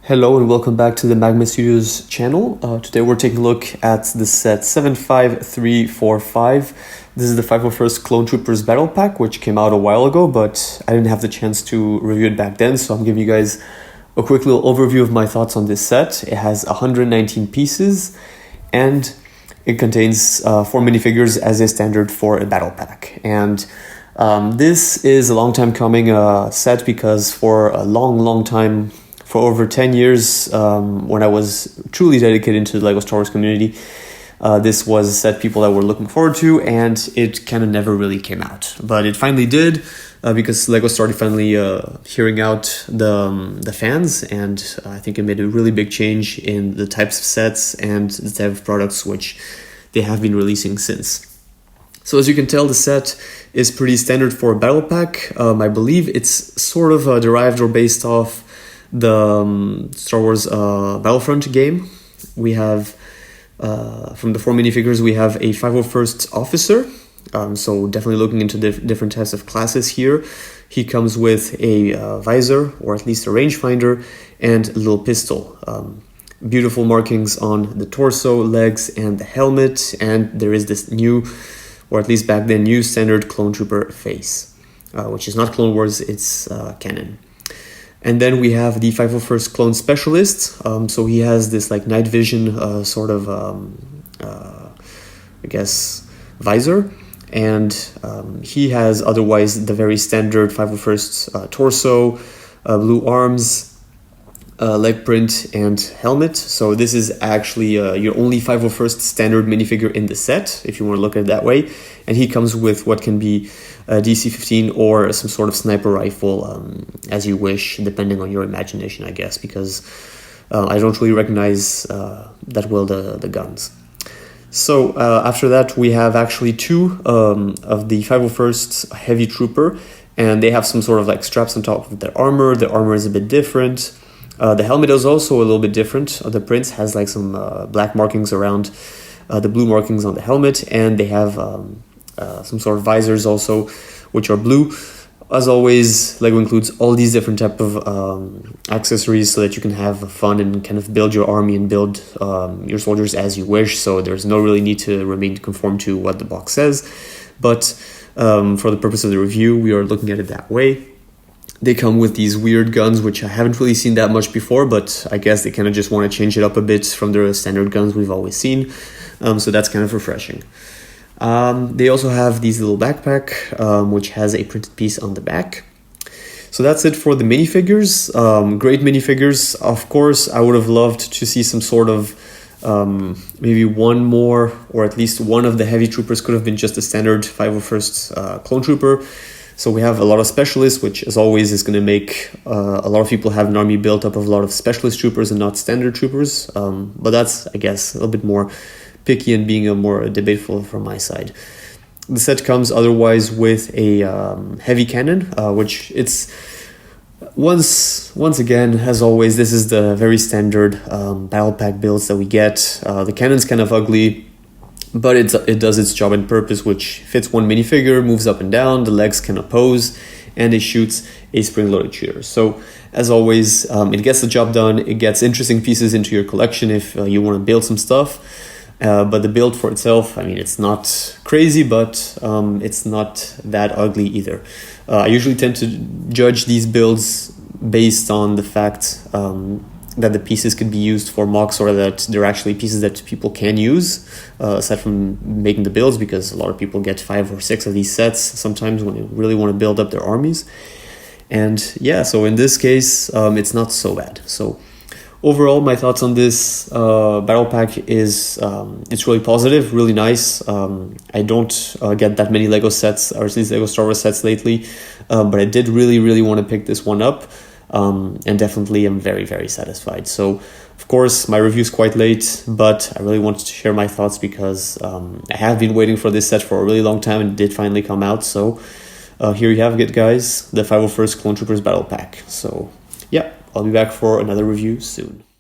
Hello and welcome back to the MAGMA Studios channel. Today we're taking a look at the set 75345. This is the 501st Clone Troopers Battle Pack, which came out a while ago, but I didn't have the chance to review it back then, so I'm giving you guys a quick little overview of my thoughts on this set. It has 119 pieces, and it contains 4 minifigures as a standard for a battle pack. And this is a long time coming set, because for a long time, for over 10 years, when I was truly dedicated to the LEGO Star Wars community, this was a set people that were looking forward to, and it kind of never really came out. But it finally did, because LEGO started finally hearing out the fans, and I think it made a really big change in the types of sets and the type of products which they have been releasing since. So as you can tell, the set is pretty standard for a battle pack. I believe it's sort of derived or based off the Star Wars Battlefront game. We have, from the 4 minifigures, we have a 501st officer. So definitely looking into different types of classes here. He comes with a visor, or at least a rangefinder, and a little pistol. Beautiful markings on the torso, legs, and the helmet. And there is this new, or at least back then, new standard Clone Trooper face, which is not Clone Wars, it's canon. And then we have the 501st Clone Specialist. So he has this like night vision sort of, I guess, visor. And he has otherwise the very standard 501st torso, blue arms, leg print, and helmet. So this is actually your only 501st standard minifigure in the set, if you want to look at it that way. And he comes with what can be a DC-15 or some sort of sniper rifle, as you wish, depending on your imagination, I guess, because I don't really recognize that well the guns. So after that, we have actually 2 of the 501st Heavy Trooper, and they have some sort of like straps on top of their armor. The armor is a bit different. The helmet is also a little bit different. The print has like some black markings around the blue markings on the helmet, and they have some sort of visors also, which are blue. As always, LEGO includes all these different type of accessories so that you can have fun and kind of build your army and build your soldiers as you wish. So there's no really need to remain conform to what the box says. But for the purpose of the review, we are looking at it that way. They come with these weird guns, which I haven't really seen that much before, but I guess they kind of just want to change it up a bit from the standard guns we've always seen. So that's kind of refreshing. They also have these little backpack, which has a printed piece on the back. So that's it for the minifigures. Great minifigures. Of course, I would have loved to see some sort of maybe one more, or at least one of the Heavy Troopers could have been just a standard 501st Clone Trooper. So we have a lot of specialists, which as always is going to make a lot of people have an army built up of a lot of specialist troopers and not standard troopers. But that's, I guess, a little bit more picky and being a more debateful from my side. The set comes otherwise with a heavy cannon, which it's once again, as always, this is the very standard battle pack builds that we get. The cannon's kind of ugly, but it does its job and purpose, which fits one minifigure, moves up and down, the legs can oppose, and it shoots a spring-loaded shooter. So as always, it gets the job done. It gets interesting pieces into your collection if you want to build some stuff. But the build for itself, I mean, it's not crazy, but it's not that ugly either. I usually tend to judge these builds based on the fact that the pieces could be used for mocks, or that they're actually pieces that people can use, aside from making the builds, because a lot of people get 5 or 6 of these sets sometimes when they really want to build up their armies. And yeah, so in this case, it's not so bad. So overall, my thoughts on this battle pack is it's really positive, really nice. I don't get that many LEGO sets, or at least LEGO Star Wars sets lately, but I did really want to pick this one up, and definitely I'm very satisfied. So of course my review is quite late, but I really wanted to share my thoughts because I have been waiting for this set for a really long time, and it did finally come out. So here you have it, guys, the 501st Clone Troopers battle pack. So yeah, I'll be back for another review soon.